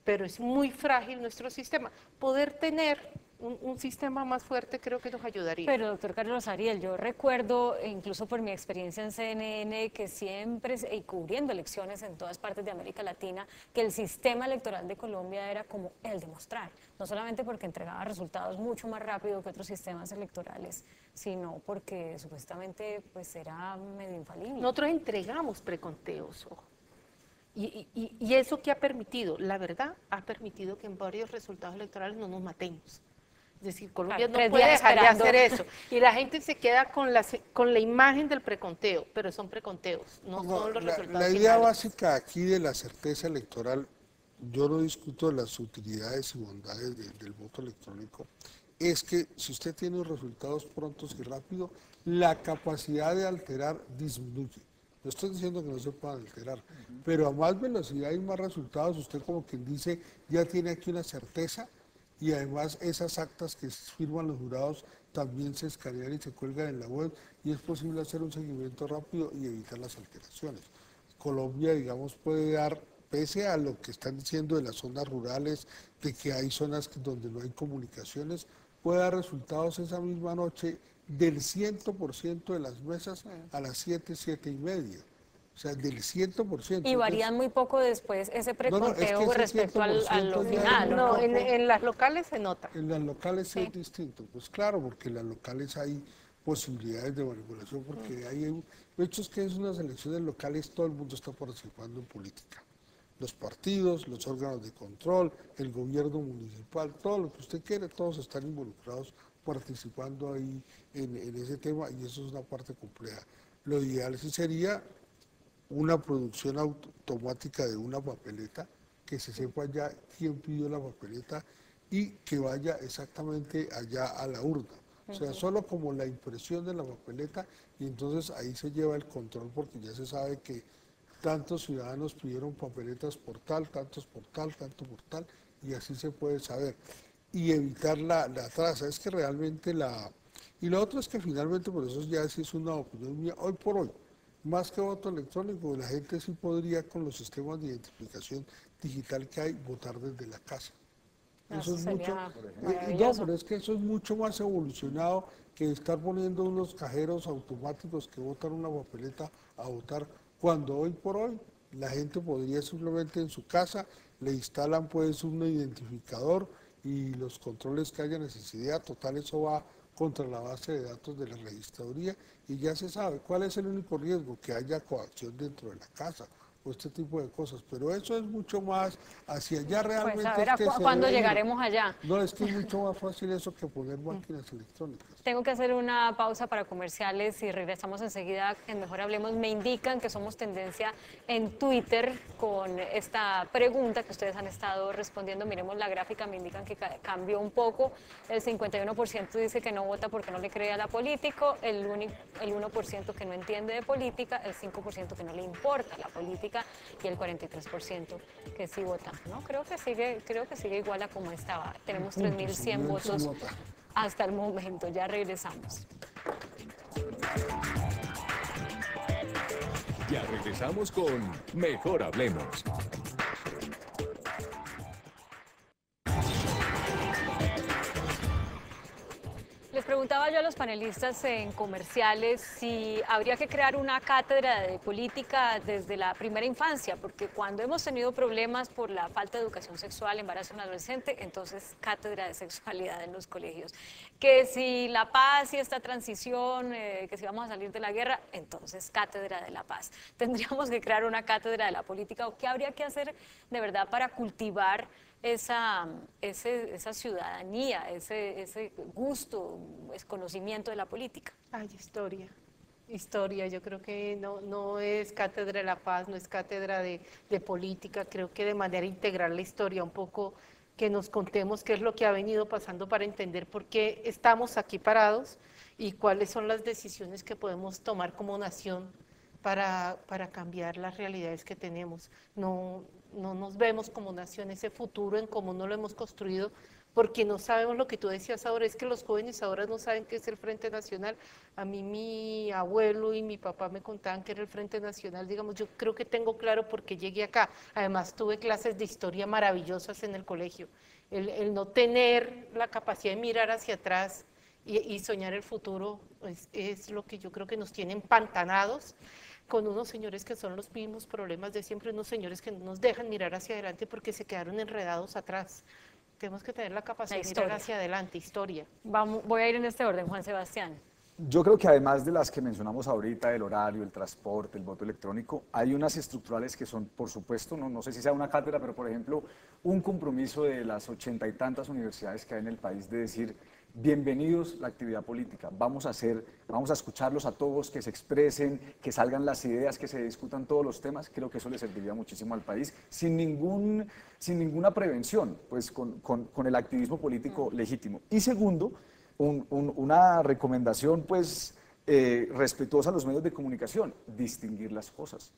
pero es muy frágil nuestro sistema. Poder tener un sistema más fuerte creo que nos ayudaría. Pero doctor Carlos Ariel, yo recuerdo, incluso por mi experiencia en CNN, que siempre, y cubriendo elecciones en todas partes de América Latina, que el sistema electoral de Colombia era como el de mostrar, no solamente porque entregaba resultados mucho más rápido que otros sistemas electorales, sino porque supuestamente pues era medio infalible. Nosotros entregamos preconteos, ojo. Y eso que ha permitido, la verdad, ha permitido que en varios resultados electorales no nos matemos. Es decir, Colombia no puede dejar de hacer eso. Y la gente se queda con la imagen del preconteo, pero son preconteos, no son los resultados La idea finales. básica aquí de la certeza electoral, yo no discuto las utilidades y bondades del voto electrónico, es que si usted tiene resultados prontos y rápidos, la capacidad de alterar disminuye. No estoy diciendo que no se puedan alterar, pero a más velocidad y más resultados, usted como quien dice, ya tiene aquí una certeza, y además esas actas que firman los jurados también se escanean y se cuelgan en la web, y es posible hacer un seguimiento rápido y evitar las alteraciones. Colombia, digamos, puede dar, pese a lo que están diciendo de las zonas rurales, de que hay zonas donde no hay comunicaciones, puede dar resultados esa misma noche del 100% de las mesas a las 7, 7:30. O sea, del 100%. Y varían muy poco después ese preconteo es que respecto a lo final. No, en las locales se nota. En las locales sí es distinto. Pues claro, porque en las locales hay posibilidades de manipulación, porque hay hechos que es unas elecciones locales, todo el mundo está participando en política. los partidos, los órganos de control, el gobierno municipal, todo lo que usted quiere, todos están involucrados participando ahí en ese tema y eso es una parte compleja. Lo ideal sí sería una producción automática de una papeleta, que se sepa ya quién pidió la papeleta y que vaya exactamente allá a la urna. O sea, solo como la impresión de la papeleta y entonces ahí se lleva el control porque ya se sabe que tantos ciudadanos pidieron papeletas por tal, tantos por tal, tanto por tal y así se puede saber. Y evitar la traza, es que realmente Y lo otro es que finalmente, por eso ya sí es una opinión mía, hoy por hoy, más que voto electrónico, la gente sí podría con los sistemas de identificación digital que hay votar desde la casa. Eso es mucho, no, pero es que eso es mucho más evolucionado que estar poniendo unos cajeros automáticos que votan una papeleta a votar, cuando hoy por hoy la gente podría simplemente en su casa, le instalan pues un identificador y los controles que haya necesidad, total eso va contra la base de datos de la registraduría y ya se sabe cuál es el único riesgo, que haya coacción dentro de la casa o este tipo de cosas, pero eso es mucho más hacia allá realmente. Pues a ver, ¿cuándo llegaremos allá? No, es que es mucho más fácil eso que poner máquinas electrónicas. Tengo que hacer una pausa para comerciales y regresamos enseguida en Mejor Hablemos. Me indican que somos tendencia en Twitter con esta pregunta que ustedes han estado respondiendo. Miremos la gráfica, me indican que cambió un poco. El 51% dice que no vota porque no le cree a la política, el 1% que no entiende de política, el 5% que no le importa la política y el 43% que sí vota, ¿no? Creo que sigue igual a como estaba. Tenemos 3.100 votos hasta el momento. Ya regresamos. Ya regresamos con Mejor Hablemos. Les preguntaba yo a los panelistas en comerciales si habría que crear una cátedra de política desde la primera infancia, porque cuando hemos tenido problemas por la falta de educación sexual, embarazo en adolescente, entonces cátedra de sexualidad en los colegios. Que si la paz y esta transición, que si vamos a salir de la guerra, entonces cátedra de la paz. Tendríamos que crear una cátedra de la política, o qué habría que hacer de verdad para cultivar esa ciudadanía, ese gusto, ese conocimiento de la política. Ay, historia, yo creo que no es cátedra de la paz, no es cátedra de política, creo que de manera integral la historia, un poco que nos contemos qué es lo que ha venido pasando para entender por qué estamos aquí parados y cuáles son las decisiones que podemos tomar como nación para cambiar las realidades que tenemos. No nos vemos como nación, ese futuro en cómo no lo hemos construido, porque no sabemos lo que tú decías ahora, es que los jóvenes ahora no saben qué es el Frente Nacional. A mí mi abuelo y mi papá me contaban que era el Frente Nacional, digamos, yo creo que tengo claro por qué llegué acá. Además tuve clases de historia maravillosas en el colegio. El no tener la capacidad de mirar hacia atrás y soñar el futuro es lo que yo creo que nos tiene empantanados con unos señores que son los mismos problemas de siempre, unos señores que no nos dejan mirar hacia adelante porque se quedaron enredados atrás. Tenemos que tener la capacidad de mirar hacia adelante, historia. Voy a ir en este orden, Juan Sebastián. Yo creo que además de las que mencionamos ahorita, el horario, el transporte, el voto electrónico, hay unas estructurales que son, por supuesto, no sé si sea una cátedra, pero por ejemplo, un compromiso de las 80 y tantas universidades que hay en el país de decir, bienvenidos a la actividad política, vamos a escucharlos a todos, que se expresen, que salgan las ideas, que se discutan todos los temas. Creo que eso le serviría muchísimo al país, sin ninguna prevención, pues con el activismo político legítimo. Y segundo, una recomendación pues respetuosa a los medios de comunicación, distinguir las cosas,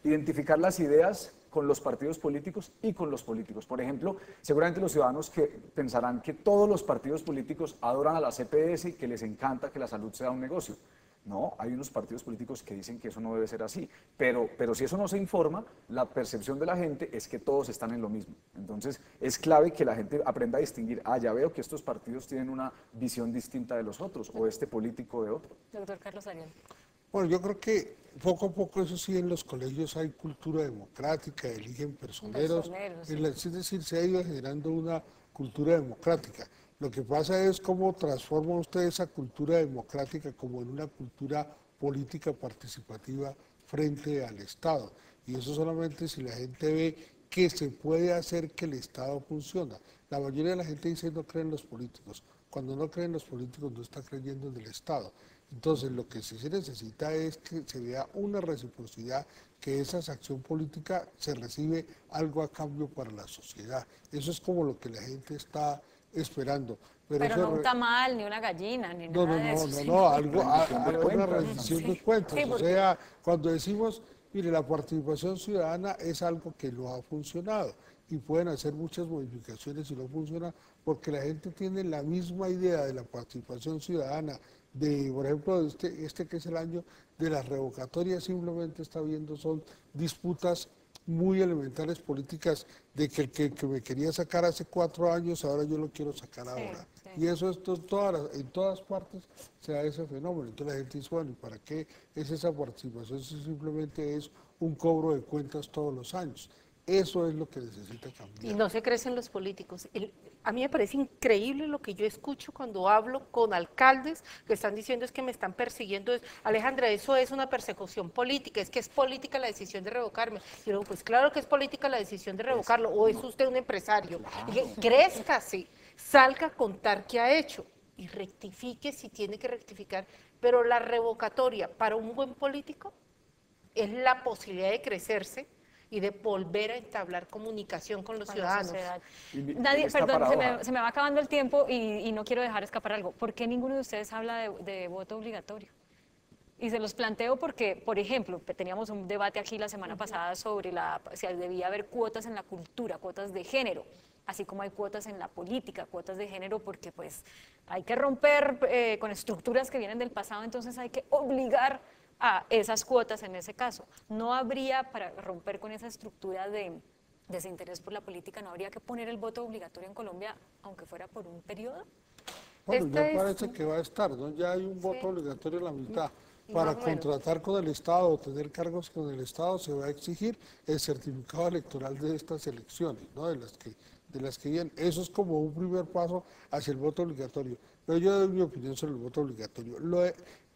identificar las ideas con los partidos políticos y con los políticos. Por ejemplo, seguramente los ciudadanos que pensarán que todos los partidos políticos adoran a la CPS y que les encanta que la salud sea un negocio. No, hay unos partidos políticos que dicen que eso no debe ser así, pero si eso no se informa, la percepción de la gente es que todos están en lo mismo. Entonces, es clave que la gente aprenda a distinguir, ya veo que estos partidos tienen una visión distinta de los otros, o este político de otro. Doctor Carlos Ariel. Bueno, yo creo que poco a poco, eso sí, en los colegios hay cultura democrática, eligen personeros, es decir, se ha ido generando una cultura democrática. Lo que pasa es cómo transforma usted esa cultura democrática como en una cultura política participativa frente al Estado. Y eso solamente si la gente ve que se puede hacer que el Estado funciona. La mayoría de la gente dice no cree en los políticos. Cuando no cree en los políticos no está creyendo en el Estado. Entonces lo que sí se necesita es que se vea una reciprocidad, que esa acción política se recibe algo a cambio para la sociedad. Eso es como lo que la gente está esperando. Pero no un tamal, ni una gallina, ni no, nada de eso. No, algo una rendición de cuentas. Sí, o sea, cuando decimos, mire, la participación ciudadana es algo que no ha funcionado y pueden hacer muchas modificaciones si no funciona, porque la gente tiene la misma idea de la participación ciudadana, de, por ejemplo, este que es el año de las revocatorias, simplemente está viendo, son disputas muy elementales políticas de que el que me quería sacar hace 4 años, ahora yo lo quiero sacar ahora. Sí. Y eso es en todas partes se da ese fenómeno. Entonces la gente dice, bueno, ¿y para qué es esa participación? Eso simplemente es un cobro de cuentas todos los años. Eso es lo que necesita cambiar. Y no se crecen los políticos. A mí me parece increíble lo que yo escucho cuando hablo con alcaldes que están diciendo es que me están persiguiendo. Alejandra, eso es una persecución política, es que es política la decisión de revocarme. Y luego, pues claro que es política la decisión de revocarlo, o es usted un empresario. Claro. Crézcase, salga a contar qué ha hecho y rectifique si tiene que rectificar. Pero la revocatoria para un buen político es la posibilidad de crecerse y de volver a entablar comunicación con los ciudadanos. Nadie, perdón, se me va acabando el tiempo y no quiero dejar escapar algo. ¿Por qué ninguno de ustedes habla de voto obligatorio? Y se los planteo porque, por ejemplo, teníamos un debate aquí la semana pasada sobre si debía haber cuotas en la cultura, cuotas de género, así como hay cuotas en la política, cuotas de género, porque pues hay que romper con estructuras que vienen del pasado, entonces hay que obligar a esas cuotas en ese caso. ¿No habría, para romper con esa estructura de desinterés por la política, no habría que poner el voto obligatorio en Colombia, aunque fuera por un periodo? Bueno, ya parece que va a estar, ¿no? Ya hay un voto obligatorio en la mitad. Para contratar con el Estado o tener cargos con el Estado se va a exigir el certificado electoral de estas elecciones, ¿no? de las que vienen. Eso es como un primer paso hacia el voto obligatorio. Pero yo doy mi opinión sobre el voto obligatorio.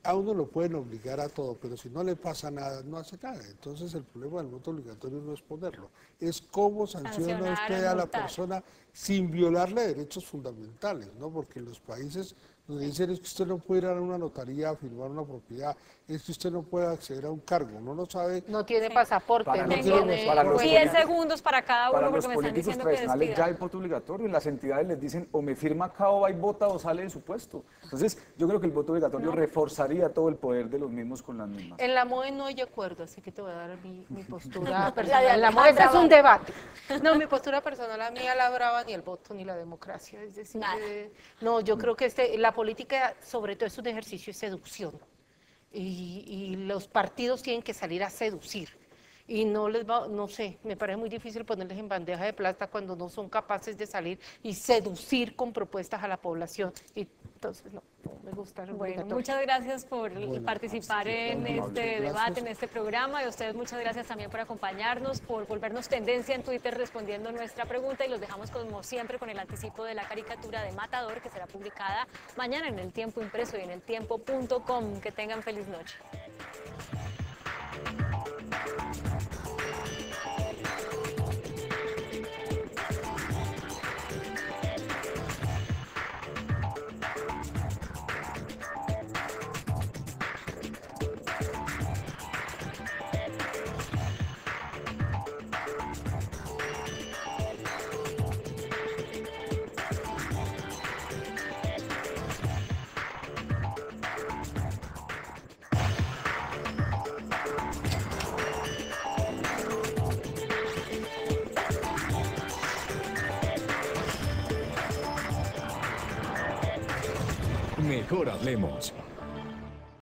A uno lo pueden obligar a todo, pero si no le pasa nada, no hace nada. Entonces el problema del voto obligatorio no es ponerlo, es cómo sanciona usted a la persona sin violarle derechos fundamentales, ¿no? Porque en los países donde dicen es que usted no puede ir a una notaría a firmar una propiedad, es que usted no puede acceder a un cargo, uno no sabe. No tiene pasaporte, no tiene 10 segundos para cada uno, porque me están diciendo que tradicionales ya hay voto obligatorio, y las entidades les dicen o me firma acá o va y vota o sale de su puesto. Entonces yo creo que el voto obligatorio reforzaría todo el poder de los mismos con las mismas. En la MOE no hay de acuerdo, así que te voy a dar mi postura personal. En la MOE es un debate. No, mi postura personal, a mí a la brava ni el voto ni la democracia, es decir, no, yo creo que la política sobre todo es un ejercicio de seducción y los partidos tienen que salir a seducir y no sé, me parece muy difícil ponerles en bandeja de plata cuando no son capaces de salir y seducir con propuestas a la población y entonces no me gusta. Bueno, muchas gracias por participar en este debate, en este programa, y a ustedes muchas gracias también por acompañarnos, por volvernos tendencia en Twitter respondiendo nuestra pregunta, y los dejamos como siempre con el anticipo de la caricatura de Matador, que será publicada mañana en El Tiempo Impreso y en eltiempo.com. Que tengan feliz noche. Mejor hablemos.